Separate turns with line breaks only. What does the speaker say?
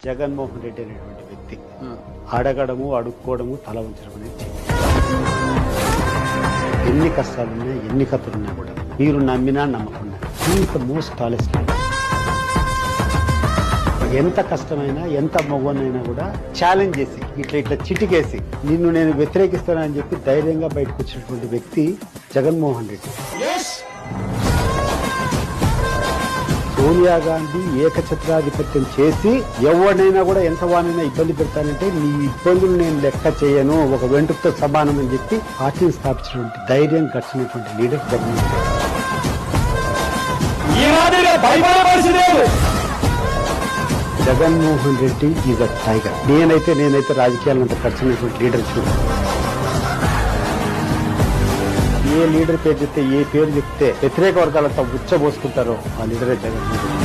జగన్మోహన్ రెడ్డి అనేటువంటి వ్యక్తి అడగడము అడుక్కోవడము తల ఉంచడం అనేది చేయదు. ఎన్ని కష్టాలున్నా ఎన్ని కథలున్నా కూడా మీరు నమ్మినా నమ్మకుండా ఈజ్ మోస్ట్ టాలెస్ట్. ఎంత కష్టమైనా ఎంత మొగనైనా కూడా ఛాలెంజ్ చేసి ఇట్లా చిటికేసి నిన్ను నేను వ్యతిరేకిస్తానని చెప్పి ధైర్యంగా బయటకు వచ్చినటువంటి వ్యక్తి జగన్మోహన్ రెడ్డి. సోనియా గాంధీ ఏకఛత్రాధిపత్యం చేసి ఎవరినైనా కూడా ఎంత వానైనా ఇబ్బంది పెడతానంటే నీ ఇబ్బందులు నేను లెక్క చేయను, ఒక వెంట్రుకతో సమానం అని చెప్పి పార్టీని స్థాపించినటువంటి ధైర్యం గడిచినటువంటి leader Jaganmohan Reddy. Jaganmohan Reddy is a tiger. నేనైతే రాజకీయాలంత ఖర్చున్నటువంటి లీడర్ చూడాలి. ఏ లీడర్ పేరు చెప్తే ఏ పేరు చెప్తే వ్యతిరేక వర్గాలంతా ఉచ్చబోసుకుంటారో ఆ లీడరే జగన్మోహన్ రెడ్డి.